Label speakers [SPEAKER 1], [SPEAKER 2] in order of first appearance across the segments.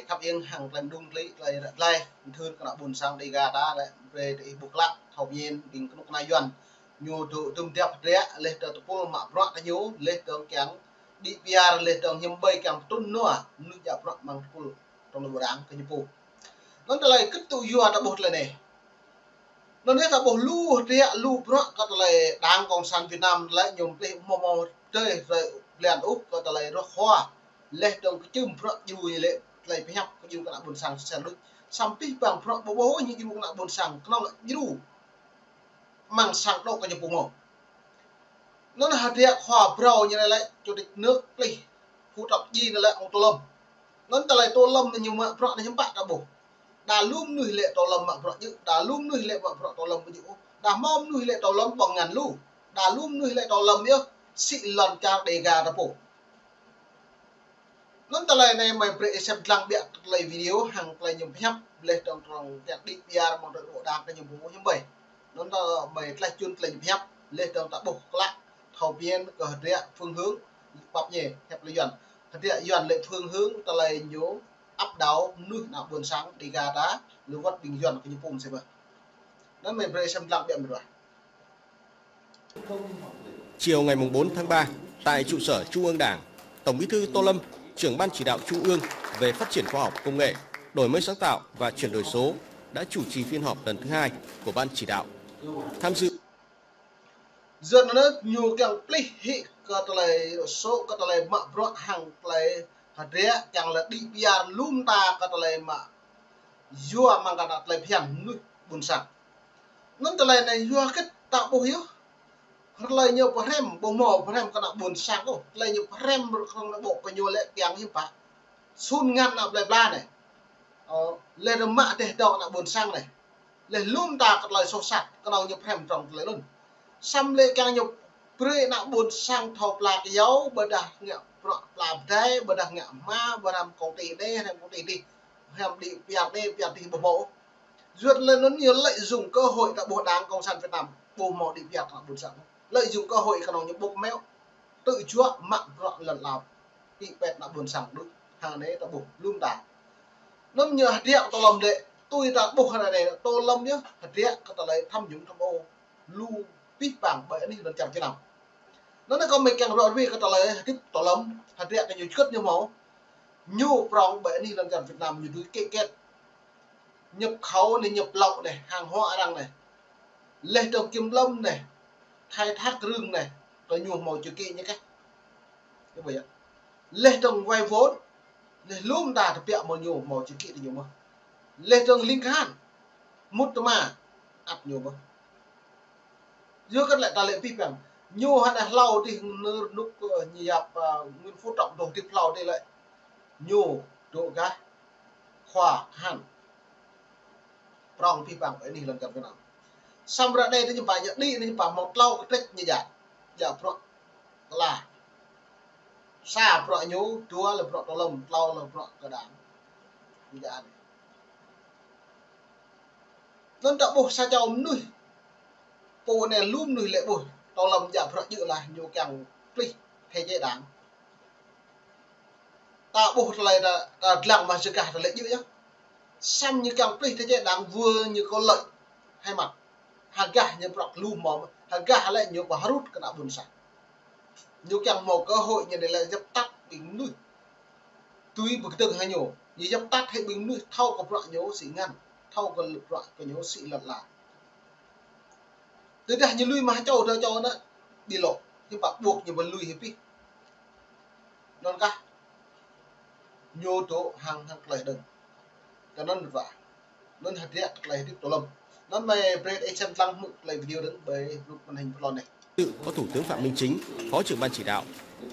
[SPEAKER 1] khắp yên hàng lần đung lấy lại thương cả buồn sang đi gà ta lại về để buộc lại học viên đình lúc này dần nhiều tụ tum đẹp rẻ lên từ tụ mà bọt cái nhú lên từ kén đi bia lên từ nhâm bay càng tuân nữa nước giả bọt bằng tụ trong lúa đáng cái nhú nó lại cứ tụ dùa ta bột lại này nó nói là bộ lu rẻ lu bọt cái lại đang còn sang Việt Nam lại nhung cái mò chơi rồi liền úp cái lại nó hoa lên từ cái chum bọt vui lệ lại phải học cái dùng cái buồn sang xem lúc sampai bang bố như dùng cái buồn sang nó lại dulu mang sang đâu cái nhập mồm nó là hạt hòa bầu như này lại chủ tịch nước đi phụ trọng gì là ông Tô Lâm nó lại Tô Lâm nhưng mà bro này những bạn đã bổ đà lum nuôi lệ Tô Lâm mà bro như đà lum nuôi lệ mà bro Tô Lâm như đà mom nuôi lệ Tô Lâm bằng ngàn lu đà lum nuôi lệ Tô Lâm nhá xị lần ca đề gà đã bổ nó lại này mày phải xem lăng biện lại video hàng lại nhầm phép lên trong cái đi bia một đội bộ đàm cái nhầm bố như vậy nó là mày lại chuyên lại nhầm phép lên trong tạ bục lại thầu viên cờ địa phương hướng bọc nhẹ hẹp lợi dần địa dần lệ phương hướng ta lại nhớ áp đảo nuôi nào buồn sáng đi gà đá lưu vật bình dần cái nhầm vùng xem vậy nó mày phải xem lăng biện rồi.
[SPEAKER 2] Chiều ngày 4 tháng 3 tại trụ sở Trung ương Đảng, Tổng Bí thư Tô Lâm, trưởng Ban Chỉ đạo Trung ương về phát triển khoa học công nghệ, đổi mới sáng tạo và chuyển đổi số đã chủ trì phiên họp lần thứ 2 của Ban Chỉ đạo. Tham dự
[SPEAKER 1] dân nó nhiều càng pli hi cái lại số cái lại mà bro hàng lại hạt rẻ chẳng là đi bia lum ta cái lại mà vua mang cái lại phiền nuôi buồn sang nó cái lại này vua cái tạo bổ hiếu lại nhiều prem bổ mỏ prem cái nào buồn sang cô lại nhiều prem không là bộ cái nhiều lệ tiếng như vậy sun ngăn nào lại bla này lên là mạ để đọ là buồn sang này lên lum ta cái lại sâu sạch cái nào nhiều prem trong lại luôn xăm lệ càng nhiều pre nạ buồn sang thọc là cái dấu bờ đà ngạ làm thế bờ đà ngạ ma bờ làm công ty đây hay công ty đi hay đi việc đi bộ bộ duyệt lên nó nhiều lợi dụng cơ hội tại bộ đảng cộng sản Việt Nam bộ mỏ đi việc là buồn sang lợi dụng cơ hội cái nào những bốc méo tự chúa mạng rọn lần nào bị bẹt là buồn sang đúng hàng đấy là bục lung tả nó nhờ hạt địa Tô Lâm đệ tôi đã bục hàng này Tô Lâm nhá hạt địa các ta lấy tham nhũng tham ô lu pít bảng bởi đi lần chẳng thế nào nó còn mình càng rõ vì cái trả lời tiếp Tô Lâm hạt địa cái nhiều chất như máu nhu prong bởi đi lần chẳng Việt Nam nhiều thứ kệ kết nhập khẩu này nhập lậu này hàng hóa đăng này lên trồng Kim Lâm này khai thác rừng này có nhiều màu chữ kỹ như cách như vậy lên trồng vay vốn lên luôn ta thực hiện một nhiều màu chữ kỹ thì nhiều mà lên trồng linh khan mút mà áp nhiều mà giữa các lại ta lệ phi rằng nhiều hay là lâu thì lúc nhập nguyên phú trọng đầu tiếp lâu đây lại nhiều độ cái khỏa hẳn prong phi bằng ấy đi lần gặp cái nào xong ra đây thì phải nhận đi thì phải một lâu cái trách như vậy giờ pro là xa pro nhú chúa là pro Tô Lâm lâu là pro cả đảng như vậy nên tạo bộ sao cho ông nuôi bộ này luôn nuôi lệ bồi Tô Lâm giờ pro dự là nhiều càng pli thế chế đảng tạo bộ này là làm mà sự cả là lệ dự nhá xăm như càng pli thế chế đảng vừa như có lợi hai mặt hàng gà như bọc lu mỏm hàng gà lại nhiều quả rút cái nào buồn sạch nhiều càng một cơ hội như này là dập tắt bình nuôi tuy bực từng hay nhiều như dập tắt hay bình nuôi thâu có loại nhố xỉ ngăn thâu có lực loại cái nhố xỉ lật lại tới đây như lui mà cho nó đi lộ nhưng bạn buộc như vẫn lui hiệp đi non cả nhô tố hàng lại đừng cho nó được vậy nó hạt rẻ lại tiếp Tô Lâm nó mày bread xem lăng mực lại video đứng bởi lúc màn hình plon này
[SPEAKER 2] dự có Thủ tướng Phạm Minh Chính, Phó trưởng Ban Chỉ đạo,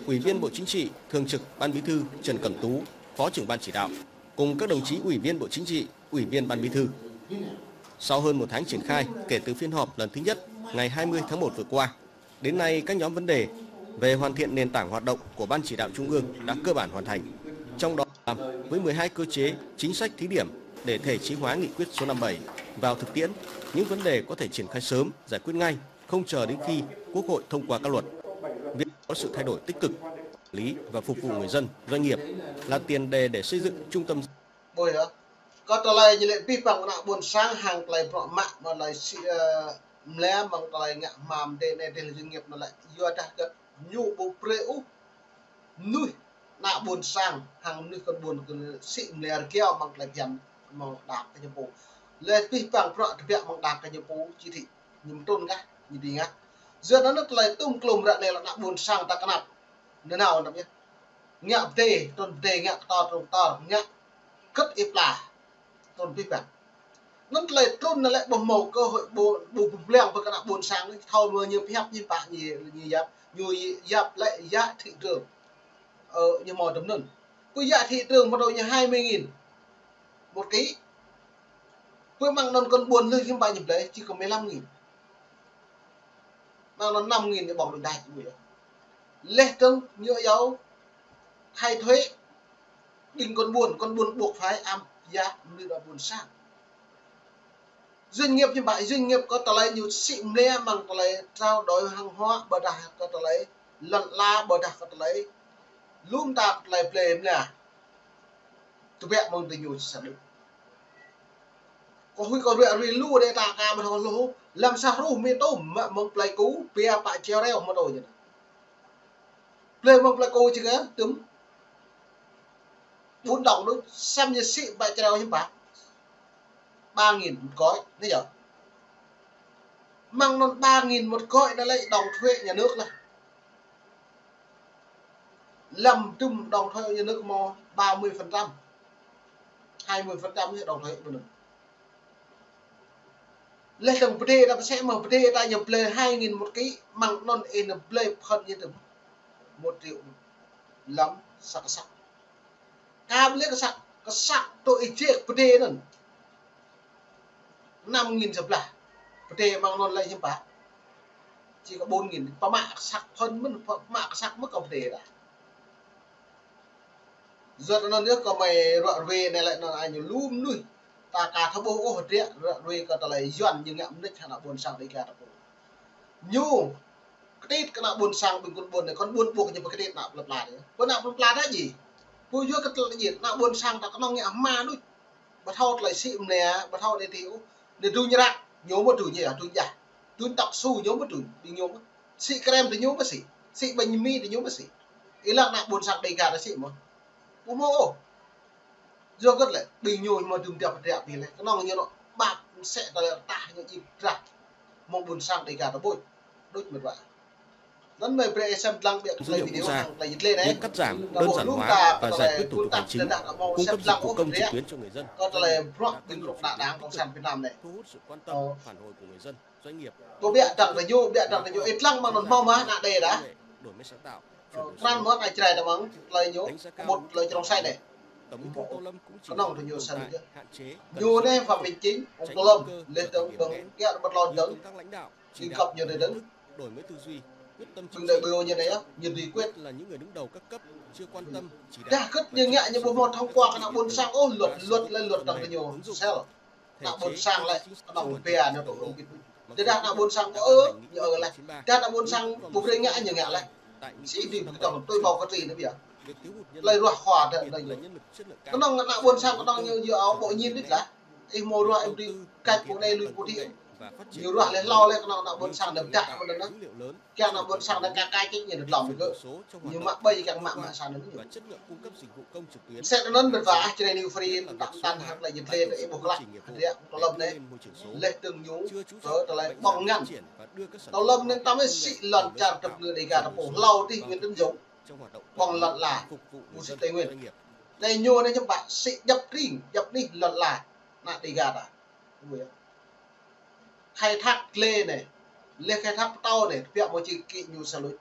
[SPEAKER 2] Ủy viên Bộ Chính trị, Thường trực Ban Bí thư Trần Cẩm Tú, Phó trưởng Ban Chỉ đạo, cùng các đồng chí Ủy viên Bộ Chính trị, Ủy viên Ban Bí thư. Sau hơn một tháng triển khai kể từ phiên họp lần thứ nhất ngày 20 tháng 1 vừa qua, đến nay các nhóm vấn đề về hoàn thiện nền tảng hoạt động của Ban Chỉ đạo Trung ương đã cơ bản hoàn thành. Trong đó với 12 cơ chế, chính sách thí điểm để thể chế hóa nghị quyết số 57 vào thực tiễn, những vấn đề có thể triển khai sớm, giải quyết ngay, không chờ đến khi Quốc hội thông qua các luật. Việc có sự thay đổi tích cực, lý và phục vụ người dân, doanh nghiệp là tiền đề để xây dựng trung tâm.
[SPEAKER 1] Bồi đó, có tờ lại như lệ pi bằng nạ buồn sang hàng lại bọ mạ mà lại si lẽ bằng tờ lại ngạ màm để doanh nghiệp nó lại do ta cái nhu bộ preu nuôi nạ buồn sang hàng nuôi con buồn con sĩ lẽ keo bằng lại dần mà đạp cái bộ lệ pi bằng pro thực hiện bằng đạp cái bộ chỉ thị nhưng tôn cái như đi ngắt giờ nó lại tung klum ra này là nạ buồn sang ta kenapa nên nào nè biết ngạ tê tôn tê ngạ to ngạ cất ép là tôn pi bằng nó lại tôn nó lại bầm màu cơ hội bộ leng với các buồn sáng thâu mưa như phép như bạn như giáp lại giá thị trường như mò tấm nền cái giá thị trường bắt đầu như 20.000 một ký với mang non con buồn lưới kim bài nhập đấy chỉ có 15.000 mang nó 5.000 để bỏ được đại người lệ trông nhựa dấu thay thuế bình con buồn buộc phải am giá như là buồn sang doanh nghiệp như vậy doanh nghiệp có tờ lấy nhiều xịn lẽ bằng tờ lấy trao đổi hàng hóa bờ đà có tờ lấy lận la bờ đà có tờ lấy luôn ta lấy plei nè tụi bé mong tình nhiều sản được có huy còn về lưu để ta ca mà thằng lố làm sao rủ miền tôm mà mong plei cú bia bại treo reo mà rồi nhỉ plei mong plei cú chứ cái túm 4 đồng đó xem như xịn bại treo như bà 3.000 một gói đấy nhở mang non 3.000 một gói đã lấy đồng thuế nhà nước này làm chung đồng thuế nhà nước mò 30% 20% đồng thuế bên lấy đồng plei ta sẽ mở plei ta nhập plei 2.000 một ký mang non in plei phân như từ 1 triệu lắm sắc cam lấy cái sắc tội chết plei nè 5.000 sập là plei mang non lấy chim bá chỉ có 4.000 pa mạ sắc phân mất mạ sắc mất công plei đã giờ nó nước có mày rọi về này lại nó anh lùm nuôi ta cả thabo ô hột rịa rọi về cả ta lại doan nhưng ngậm nick thằng nào buồn sang đấy cả thabo nhu cái tết cái nào buồn sang bình quân buồn này con buồn buộc như cái tết nào lặp lại đấy con nào lặp lại đấy gì vui vui cái gì nào buồn sang ta có nong nhẹ ma nuôi bà thao lại xịm nè bà thao để thiếu để tôi như ra nhớ một tuổi nhỉ tôi giả tôi tóc su nhớ một tuổi đi nhớ xị kem thì nhớ một xị bánh mì thì nhớ một ý là nào buồn sang đầy cả là xị mà bố mô do rất là bình nhồi mà đừng đẹp thì này cái nòng như nó bạc sẽ tả những gì ra mong buồn sang đầy cả nó bôi đôi một vậy vẫn mời pre xem lăng biệt
[SPEAKER 2] dữ liệu quốc gia, việc cắt giảm, đơn giản hóa và giải quyết thủ tục hành chính, cung cấp dịch vụ công trực tuyến cho người dân, thu hút sự quan tâm, phản hồi của người dân, doanh nghiệp.
[SPEAKER 1] Tôi biết rằng là vô ít lăng mà nó mau má nạ đề đã.
[SPEAKER 2] Đổi mới sáng tạo.
[SPEAKER 1] Nan mất này trời đó lời nhố một lời trong say này.
[SPEAKER 2] Tổng Bí thư Tô Lâm cũng chỉ
[SPEAKER 1] nòng thì nhiều sân chứ.
[SPEAKER 2] chế.
[SPEAKER 1] Dù đây phạm bình chính, ông Tô Lâm lên tướng cái bật lon tướng. Đi cập nhiều để đứng.
[SPEAKER 2] Đổi mới tư duy.
[SPEAKER 1] Đừng đợi biểu như đấy á, nhìn lý quyết
[SPEAKER 2] là những người đứng đầu các cấp chưa quan tâm chỉ
[SPEAKER 1] đạo. Cất như ngại như bộ một thông qua cái nào buôn sang ô luật lên luật đằng nhiều sao nào buôn sang lại đằng bè nó tổ ông thế đã nào buôn sang nhờ lại ra nào buôn sang bục đây ngại như ngại lại sĩ vì tổng tôi vào cái gì nữa bây giờ lấy ruột hòa trận này nó đang nào buôn sang nó đang như áo bộ nhiên đấy là em mua ruột em đi cạch bộ này lui bộ thiện nhiều đoạn lên lo lên nào buôn sang đập chặt một lần đó cái nào buôn sang là cái nhìn được lòng được nhưng mà bây càng mạng sang nữa sẽ nó bật vả cho nên free tan hàng lại nhiệt lên để buộc lại đấy tao lâm đấy lên từng nhú rồi tao lại bong ngăn tao lâm nên tao mới xị lần tràn tập người để gà tao bổ lau thì nguyên đơn giống bong lần là một sự tây nguyên đây nhô đây cho bạn xị nhập đi lần là nè để gà à khai thác lê này lê khai thác tàu này việc một chỉ kỵ nhiều sao lối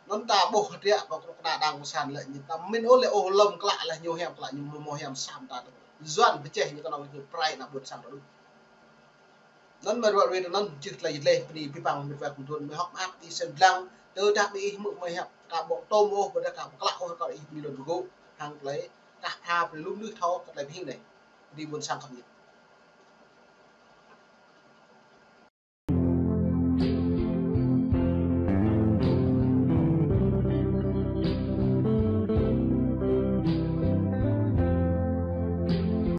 [SPEAKER 1] nó ta bổ địa và cũng đã đang sàn lại như ta mình ôn lại ô lồng lại là nhiều hẻm lại nhiều mò hẻm sam ta doan với trẻ như con nào như prai là buồn sàn đó đúng nó mà rồi nó chực là lê đi bằng một vài cùng tuần mới học áp đi xem lăng từ đặc đi mượn mày hẹp cả bộ tôm ô và cả các lão có đi lần gỗ hàng lấy các tha về lúc nước thâu cái này phim này đi buôn sang cập nhật